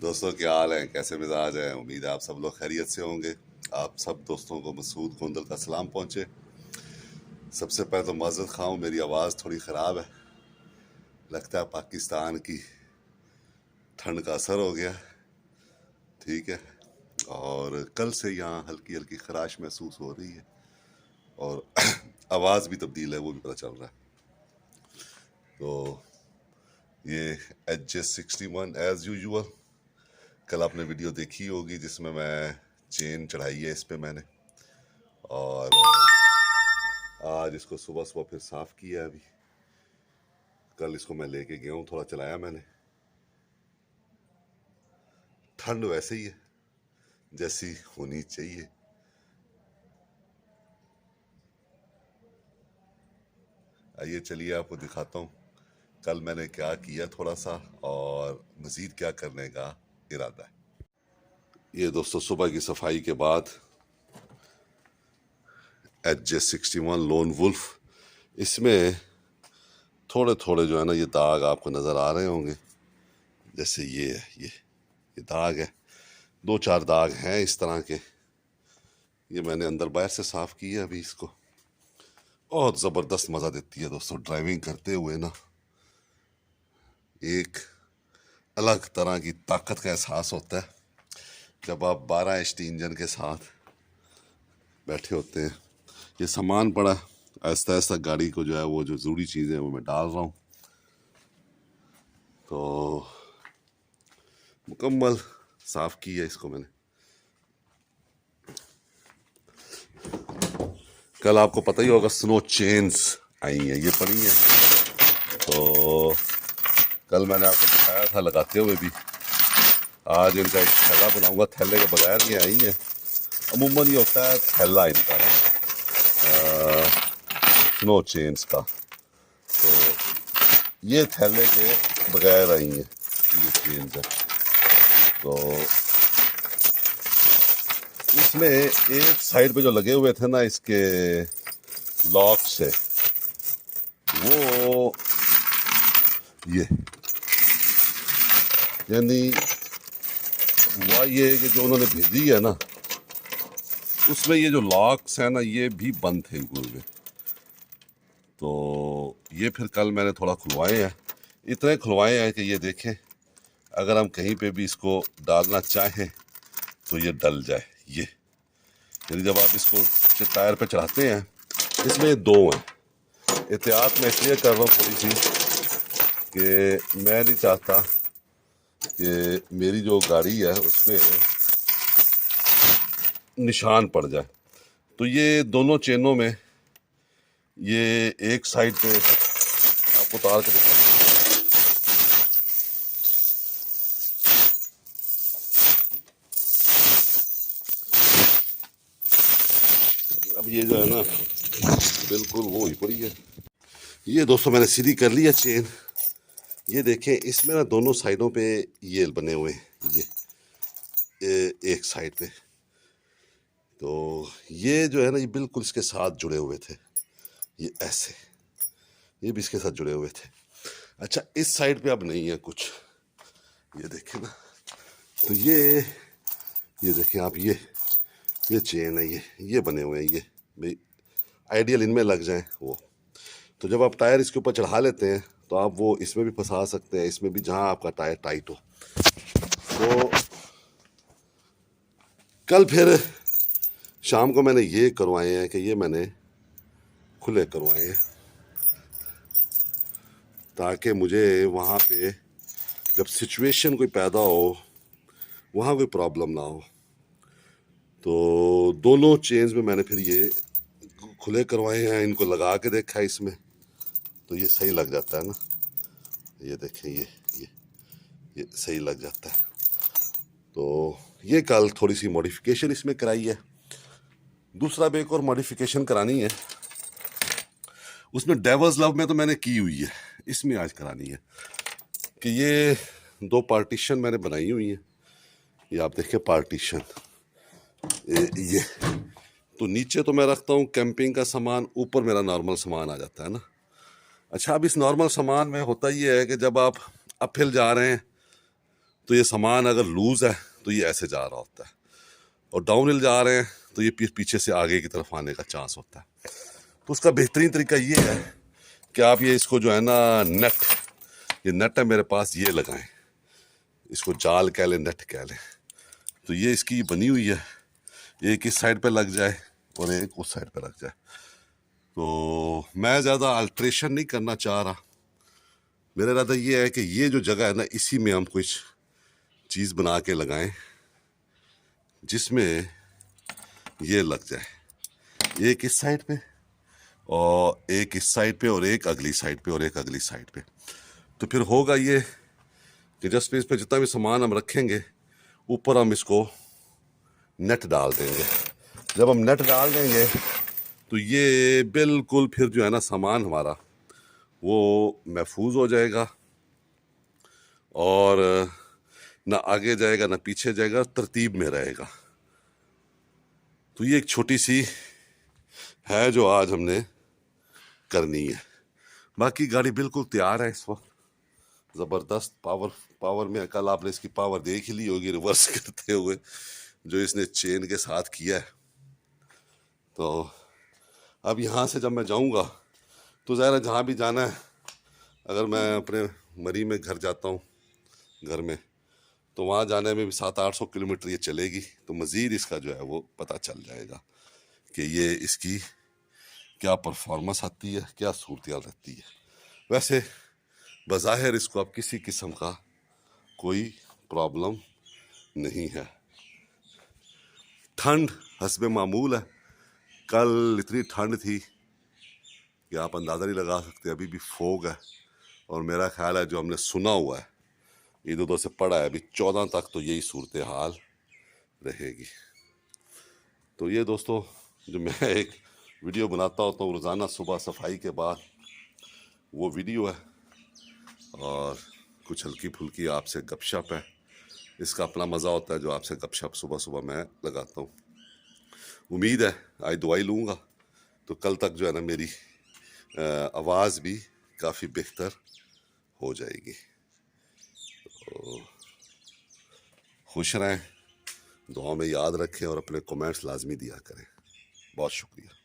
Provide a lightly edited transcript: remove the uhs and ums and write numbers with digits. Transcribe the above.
दोस्तों क्या हाल है, कैसे मिजाज है। उम्मीद है आप सब लोग खैरियत से होंगे। आप सब दोस्तों को मसूद गोंदल का सलाम पहुंचे। सबसे पहले तो माज़रत खाऊं, मेरी आवाज़ थोड़ी ख़राब है। लगता है पाकिस्तान की ठंड का असर हो गया। ठीक है, और कल से यहाँ हल्की हल्की खराश महसूस हो रही है और आवाज़ भी तब्दील है, वो भी पता चल रहा है। तो ये HJ61 एज़ यूजुअल, कल आपने वीडियो देखी होगी जिसमें मैं चेन चढ़ाई है इस पे मैंने, और आज इसको सुबह सुबह फिर साफ़ किया। अभी कल इसको मैं लेके गया हूँ, थोड़ा चलाया मैंने। ठंड वैसे ही है जैसी होनी चाहिए। आइए चलिए आपको दिखाता हूँ कल मैंने क्या किया थोड़ा सा, और मज़ीद क्या करने का इरादा है। ये दोस्तों सुबह की सफाई के बाद HJ61 लोन वुल्फ, इसमें थोड़े थोड़े जो है ना ये दाग आपको नज़र आ रहे होंगे। जैसे ये है, ये दाग है, 2-4 दाग हैं इस तरह के। ये मैंने अंदर बाहर से साफ़ किया। अभी इसको बहुत ज़बरदस्त मज़ा देती है दोस्तों ड्राइविंग करते हुए ना, एक अलग तरह की ताकत का एहसास होता है जब आप 12 HP इंजन के साथ बैठे होते हैं। ये सामान पड़ा, आहिस्ता आहिस्ता गाड़ी को जो है वो जो ज़रूरी चीज़ें वो मैं डाल रहा हूँ। तो मुकम्मल साफ़ की है इसको मैंने। कल आपको पता ही होगा स्नो चेन्स आई हैं, ये पड़ी हैं। तो कल मैंने आपको दिखाया था लगाते हुए भी। आज इनका एक थैला बनाऊंगा, थैले के बगैर ये आई है। अमूमन ये होता है थैला इनका ना स्नो चेन्स का, तो ये थैले के बगैर आई हैं ये चेन्स है। तो इसमें एक साइड पे जो लगे हुए थे ना इसके लॉक से, वो ये यानी वह ये कि जो उन्होंने भेजी है ना उसमें ये जो लॉक्स है ना ये भी बंद थे हुए। तो ये फिर कल मैंने थोड़ा खुलवाए हैं, इतने खुलवाए हैं कि ये देखें अगर हम कहीं पे भी इसको डालना चाहें तो ये डल जाए। ये यानी जब आप इसको टायर पे चढ़ाते हैं, इसमें 2 हैं। एहतियात मैं इसलिए कर रहा हूँ थोड़ी सी कि मैं नहीं चाहता कि मेरी जो गाड़ी है उसमें निशान पड़ जाए। तो ये दोनों चेनों में ये एक साइड पे आपको उतार के दिखा, अब ये जो है ना बिल्कुल वो ही पड़ी है। ये दोस्तों मैंने सीधी कर लिया चेन। ये देखें इसमें ना दोनों साइडों पे ये बने हुए हैं, ये एक साइड पे। तो ये जो है ना ये बिल्कुल इसके साथ जुड़े हुए थे, ये ऐसे, ये भी इसके साथ जुड़े हुए थे। अच्छा इस साइड पे अब नहीं है कुछ, ये देखें ना। तो ये देखें आप, ये चेन है, ये बने हुए हैं। ये भाई आइडियल इनमें लग जाएं वो। तो जब आप टायर इसके ऊपर चढ़ा लेते हैं तो आप वो इसमें भी फंसा सकते हैं, इसमें भी जहां आपका टायर टाइट हो। तो कल फिर शाम को मैंने ये करवाए हैं कि ये मैंने खुले करवाए हैं ताकि मुझे वहाँ पे जब सिचुएशन कोई पैदा हो वहाँ कोई प्रॉब्लम ना हो। तो दोनों चेन्स में मैंने फिर ये खुले करवाए हैं, इनको लगा के देखा है इसमें, तो ये सही लग जाता है ना। ये देखें ये सही लग जाता है। तो ये कल थोड़ी सी मॉडिफिकेशन इसमें कराई है। दूसरा भी एक और मॉडिफिकेशन करानी है, उसमें डेविल्स लव में तो मैंने की हुई है, इसमें आज करानी है कि ये 2 पार्टीशन मैंने बनाई हुई हैं। ये आप देखें पार्टीशन, ये तो नीचे तो मैं रखता हूँ कैंपिंग का सामान, ऊपर मेरा नॉर्मल सामान आ जाता है ना। अच्छा अब इस नॉर्मल सामान में होता ये है कि जब आप अपहिल जा रहे हैं तो ये सामान अगर लूज़ है तो ये ऐसे जा रहा होता है, और डाउन हिल जा रहे हैं तो ये पीछे से आगे की तरफ आने का चांस होता है। तो उसका बेहतरीन तरीका ये है कि आप ये इसको जो है ना नेट, ये नेट है मेरे पास, ये लगाएं, इसको जाल कह लें, नेट कह लें। तो ये इसकी बनी हुई है, एक इस साइड पे लग जाए और एक उस साइड पे लग जाए। तो मैं ज़्यादा अल्ट्रेशन नहीं करना चाह रहा, मेरा इरादा ये है कि ये जो जगह है ना, इसी में हम कुछ चीज़ बना के लगाएं जिसमें ये लग जाए, एक इस साइड पे और एक इस साइड पे और एक अगली साइड पे और एक अगली साइड पे। तो फिर होगा ये कि जस्ट इस पे जितना भी सामान हम रखेंगे ऊपर हम इसको नेट डाल देंगे। जब हम नेट डाल देंगे तो ये बिल्कुल फिर जो है ना सामान हमारा वो महफूज हो जाएगा और ना आगे जाएगा ना पीछे जाएगा, तरतीब में रहेगा। तो ये एक छोटी सी है जो आज हमने करनी है। बाकी गाड़ी बिल्कुल तैयार है इस वक्त, ज़बरदस्त पावर में। कल आपने इसकी पावर देख ही ली होगी रिवर्स करते हुए जो इसने चेन के साथ किया है। तो अब यहाँ से जब मैं जाऊँगा तो ज़ाहिर है जहाँ भी जाना है, अगर मैं अपने मरी में घर जाता हूँ घर में, तो वहाँ जाने में भी 700-800 किलोमीटर ये चलेगी। तो मज़ीद इसका जो है वो पता चल जाएगा कि ये इसकी क्या परफॉर्मेंस आती है, क्या सूरत रहती है। वैसे बज़ाहिर इसको अब किसी किस्म का कोई प्रॉब्लम नहीं है। ठंड हस्बे मामूल है, कल इतनी ठंड थी कि आप अंदाज़ा नहीं लगा सकते। अभी भी फोग है और मेरा ख्याल है जो हमने सुना हुआ है, ईद उधर से पड़ा है, अभी 14 तक तो यही सूरत हाल रहेगी। तो ये दोस्तों जो मैं एक वीडियो बनाता होता हूँ रोज़ाना सुबह सफाई के बाद, वो वीडियो है और कुछ हल्की फुल्की आपसे गपशप है। इसका अपना मज़ा होता है जो आपसे गपशप सुबह सुबह मैं लगाता हूँ। उम्मीद है आज दवाई लूँगा तो कल तक जो है ना मेरी आवाज़ भी काफ़ी बेहतर हो जाएगी। तो खुश रहें, दुआ में याद रखें और अपने कमेंट्स लाजमी दिया करें। बहुत शुक्रिया।